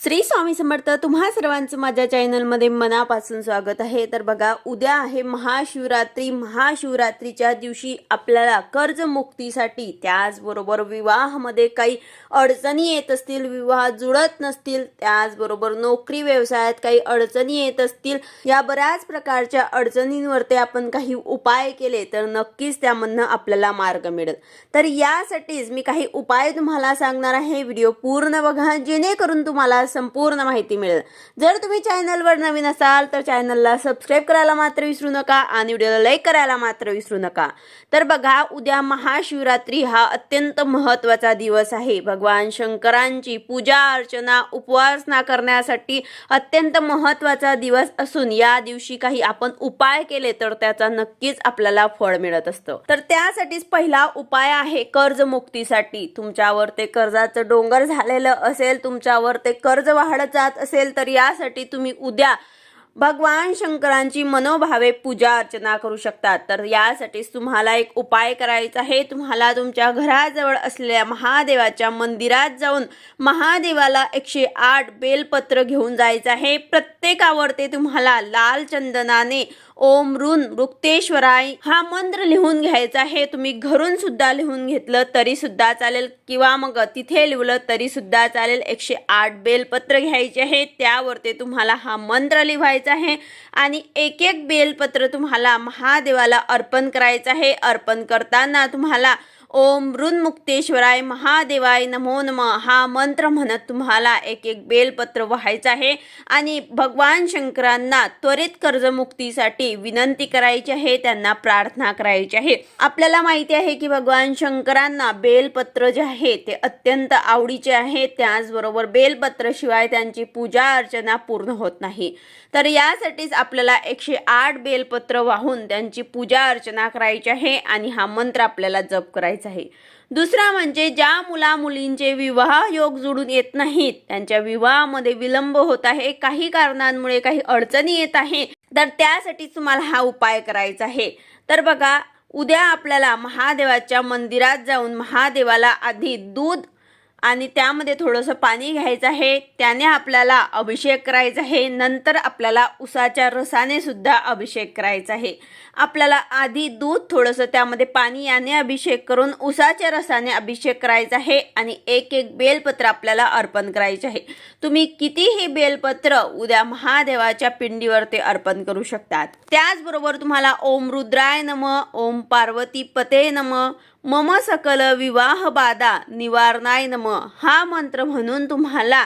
श्री स्वामी समर्थ. तुम्हा सर्वांचं माझ्या चॅनलमध्ये मनापासून स्वागत आहे. तर बघा, उद्या आहे महाशिवरात्री. महाशिवरात्रीच्या दिवशी आपल्याला कर्जमुक्तीसाठी, त्याचबरोबर विवाहामध्ये काही अडचणी येत असतील, विवाह जुळत नसतील, त्याचबरोबर नोकरी व्यवसायात काही अडचणी येत असतील, या बऱ्याच प्रकारच्या अडचणींवरती आपण काही उपाय केले तर नक्कीच त्यामधनं आपल्याला मार्ग मिळेल. तर यासाठीच मी काही उपाय तुम्हाला सांगणार आहे. व्हिडिओ पूर्ण बघा, जेणेकरून तुम्हाला संपूर्ण माहिती मिळेल. जर तुम्ही चॅनलवर नवीन असाल तर चॅनलला सबस्क्राईब करायला मात्र विसरू नका आणि व्हिडिओला लाईक करायला मात्र विसरू नका. तर बघा, उद्या महाशिवरात्री हा अत्यंत महत्त्वाचा दिवस आहे. भगवान शंकरांची पूजा अर्चना उपासना करण्यासाठी अत्यंत महत्त्वाचा दिवस असून या दिवशी काही आपण उपाय केले तर त्याचा नक्कीच आपल्याला फळ मिळत असतं. तर त्यासाठीच पहिला उपाय आहे कर्जमुक्तीसाठी. तुमच्यावर ते कर्जाचं डोंगर झालेलं असेल, तुमच्यावर ते कर्ज वाढत जात असेल, तर यासाठी तुम्ही उद्या भगवान शंकरांची मनोभावे पूजा अर्चना करू शकतात. तर यासाठीच तुम्हाला एक उपाय करायचा आहे. तुम्हाला तुमच्या घराजवळ असलेल्या महादेवाच्या मंदिरात जाऊन महादेवाला 108 बेलपत्र घेऊन जायचं आहे. प्रत्येकावर ते तुम्हाला लाल चंदनाने ओम ऋण वृक्तेश्वराय हा मंत्र लिहून घ्यायचा आहे. तुम्ही घरून सुद्धा लिहून घेतलं तरी सुद्धा चालेल किंवा मग तिथे लिहिलं तरी सुद्धा चालेल. 108 बेलपत्र घ्यायचे आहे, त्यावर ते तुम्हाला हा मंत्र लिहायचा आहे आणि एक एक बेलपत्र तुम्हाला महादेवाला अर्पण करायचं आहे. अर्पण करताना तुम्हाला ओम ऋणमुक्तेश्वराय महादेवाय नमो नमः हा मंत्र म्हणत तुम्हाला एक एक बेलपत्र व्हायचं आहे आणि भगवान शंकरांना त्वरित कर्जमुक्तीसाठी विनंती करायची आहे, त्यांना प्रार्थना करायची आहे. आपल्याला माहिती आहे की भगवान शंकरांना बेलपत्र जे आहे ते अत्यंत आवडीचे आहे. त्याचबरोबर बेलपत्र शिवाय त्यांची पूजा अर्चना पूर्ण होत नाही. तर यासाठीच आपल्याला 108 बेलपत्र वाहून त्यांची पूजा अर्चना करायची आहे आणि हा मंत्र आपल्याला जप करायचा आहे. दुसरा म्हणजे ज्या मुला मुलींचे विवाह योग जुळून येत नाहीत, त्यांच्या विवाहामध्ये विलंब होत आहे, काही कारणांमुळे काही अडचणी येत आहे, तर त्यासाठी तुम्हाला हा उपाय करायचा आहे. तर बघा, उद्या आपल्याला महादेवाच्या मंदिरात जाऊन महादेवाला आधी दूध आणि त्यामध्ये थोडंसं पाणी घ्यायचं आहे, त्याने आपल्याला अभिषेक करायचा आहे. नंतर आपल्याला उसाच्या रसाने सुद्धा अभिषेक करायचा आहे. आपल्याला आधी दूध थोडंसं त्यामध्ये पाणी याने अभिषेक करून उसाच्या रसाने अभिषेक करायचा आहे आणि एक एक बेलपत्र आपल्याला अर्पण करायचे आहे. तुम्ही कितीही बेलपत्र उद्या महादेवाच्या पिंडीवर ते अर्पण करू शकतात. त्याचबरोबर तुम्हाला ओम रुद्राय नमः, ओम पार्वती पते नमः, मम सकल विवाह बाधा निवारणाय नमः हा मंत्र म्हणून तुम्हाला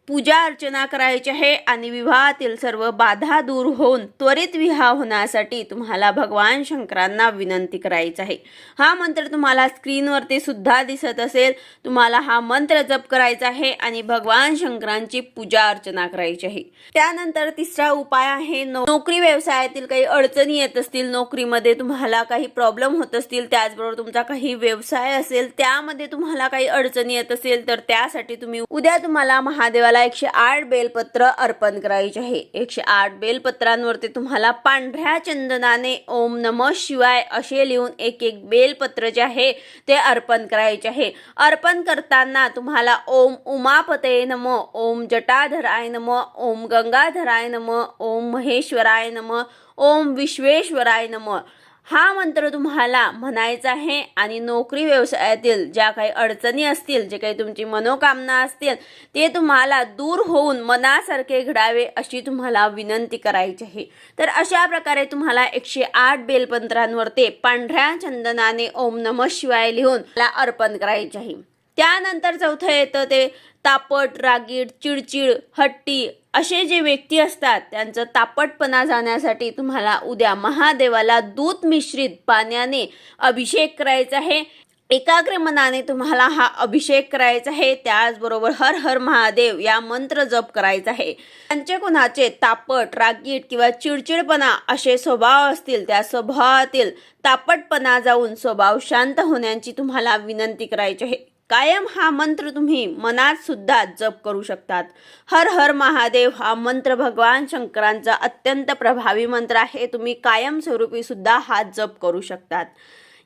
पूजा अर्चना करायची आहे आणि विवाहातील सर्व बाधा दूर होऊन त्वरित विवाह होण्यासाठी तुम्हाला भगवान शंकरांना विनंती करायची आहे. हा मंत्र तुम्हाला स्क्रीनवरती सुद्धा दिसत असेल. तुम्हाला हा मंत्र जप करायचा आहे आणि भगवान शंकरांची पूजा अर्चना करायची आहे. त्यानंतर तिसरा उपाय आहे नोकरी व्यवसायातील काही अडचणी येत असतील, नोकरीमध्ये तुम्हाला काही प्रॉब्लेम होत असतील, त्याचबरोबर तुमचा काही व्यवसाय असेल त्यामध्ये तुम्हाला काही अडचणी येत असेल, तर त्यासाठी तुम्ही उद्या तुम्हाला महादेवाला 108 बेलपत्र अर्पण करायचे आहे. 108 बेलपत्रांवरती तुम्हाला पांढऱ्या चंदनाने ओम नमः शिवाय असे लिहून एक एक बेलपत्र जे आहे ते अर्पण करायचे आहे. अर्पण करताना तुम्हाला ओम उमापते नमः, ओम जटाधराय नमः, ओम गंगाधराय नमः, ओम महेश्वराय नमः, ओम विश्वेश्वराय नमः हा मंत्र तुम्हाला म्हणायचा आहे आणि नोकरी व्यवसायातील ज्या काही अडचणी असतील, जे काही तुमची मनोकामना असतील, ते तुम्हाला दूर होऊन मनासारखे घडावे अशी तुम्हाला विनंती करायची आहे. तर अशा प्रकारे तुम्हाला 108 बेलपत्रांवरती पांढऱ्या चंदनाने ओम नमः शिवाय लिहून मला अर्पण करायचे आहे. त्यानंतर चौथं येतं ते तापट, रागीट, चिडचिड, हट्टी असे जे व्यक्ती असतात त्यांचं तापटपणा जाण्यासाठी तुम्हाला उद्या महादेवाला दूध मिश्रित पाण्याने अभिषेक करायचा आहे. एकाग्र मनाने तुम्हाला हा अभिषेक करायचा आहे. त्याचबरोबर हर हर महादेव या मंत्र जप करायचा आहे. पंचकोणाचे तापट, रागीट किंवा चिडचिडपणा असे स्वभाव असतील, त्या स्वभावातील तापटपणा जाऊन स्वभाव शांत होण्याची तुम्हाला विनंती करायची आहे. कायम हा मंत्र तुम्ही मनात सुद्धा जप करू शकतात. हर हर महादेव हा मंत्र भगवान शंकरांचा अत्यंत प्रभावी मंत्र आहे. तुम्ही कायम स्वरूपी सुद्धा हा जप करू शकतात.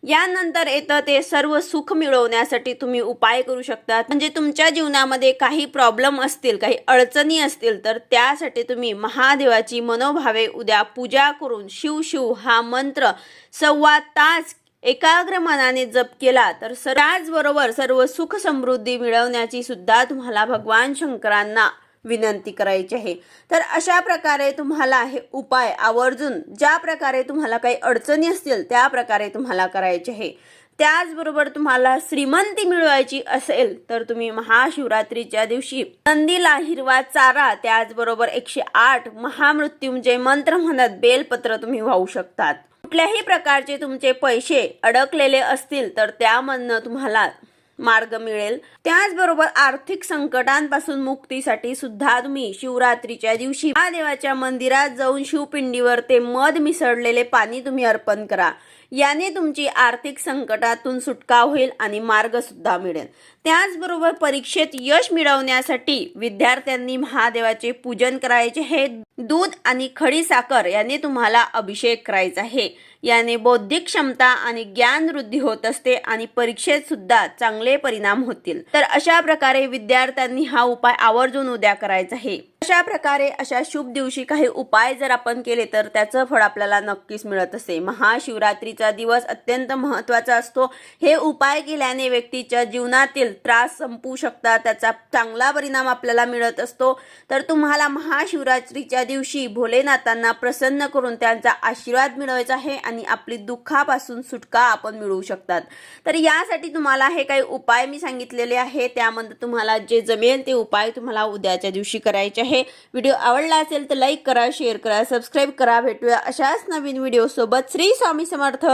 यानंतर येतं ते सर्व सुख मिळवण्यासाठी तुम्ही उपाय करू शकता. म्हणजे तुमच्या जीवनामध्ये काही प्रॉब्लेम असतील, काही अडचणी असतील, तर त्यासाठी तुम्ही महादेवाची मनोभावे उद्या पूजा करून शिव शिव हा मंत्र 1.25 तास एकाग्र मनाने जप केला तर त्याचबरोबर सर्व सुख समृद्धी मिळवण्याची सुद्धा तुम्हाला भगवान शंकरांना विनंती करायची आहे. तर अशा प्रकारे तुम्हाला हे उपाय आवर्जून ज्या प्रकारे तुम्हाला काही अडचणी असतील त्या प्रकारे तुम्हाला करायचे आहे. त्याचबरोबर तुम्हाला श्रीमंती मिळवायची असेल तर तुम्ही महाशिवरात्रीच्या दिवशी नंदीला हिरवा चारा, त्याचबरोबर 108 महामृत्युंजय मंत्र म्हणत बेलपत्र तुम्ही वाहू शकतात. कुठल्याही प्रकारचे तुमचे पैसे अडकलेले असतील तर त्यामधनं तुम्हाला मार्ग मिळेल. त्याचबरोबर आर्थिक संकटांपासून मुक्तीसाठी सुद्धा तुम्ही शिवरात्रीच्या दिवशी महादेवाच्या मंदिरात जाऊन शिवपिंडीवर ते मध मिसळलेले पाणी तुम्ही अर्पण करा. याने तुमची आर्थिक संकटातून सुटका होईल आणि मार्ग सुद्धा मिळेल. त्याचबरोबर परीक्षेत यश मिळवण्यासाठी विद्यार्थ्यांनी महादेवाचे पूजन करायचे हे. दूध आणि खडी साखर याने तुम्हाला अभिषेक करायचा आहे. याने बौद्धिक क्षमता आणि ज्ञान वृद्धी होत असते आणि परीक्षेत सुद्धा चांगले परिणाम होतील. तर अशा प्रकारे विद्यार्थ्यांनी हा उपाय आवर्जून उद्या करायचा आहे. अशा प्रकारे अशा शुभ दिवशी काही उपाय जर आपण केले तर त्याचं फळ आपल्याला नक्कीच मिळत असते. महाशिवरात्रीचा दिवस अत्यंत महत्त्वाचा असतो. हे उपाय केल्याने व्यक्तीच्या जीवनातील त्रास संपू शकतात, त्याचा चांगला परिणाम आपल्याला मिळत असतो. तर तुम्हाला महाशिवरात्रीच्या दिवशी भोलेनाथांना प्रसन्न करून त्यांचा आशीर्वाद मिळवायचा आहे आणि आपली दुःखापासून सुटका आपण मिळवू शकतात. तर यासाठी तुम्हाला हे काही उपाय मी सांगितलेले आहे, त्यामध्ये तुम्हाला जे जमेल ते उपाय तुम्हाला उद्याच्या दिवशी करायचे आहे. व्हिडिओ आवडला असेल तर लाईक करा, शेअर करा, सबस्क्राईब करा. भेटूया अशाच नवीन व्हिडिओ सोबत. श्री स्वामी समर्थ.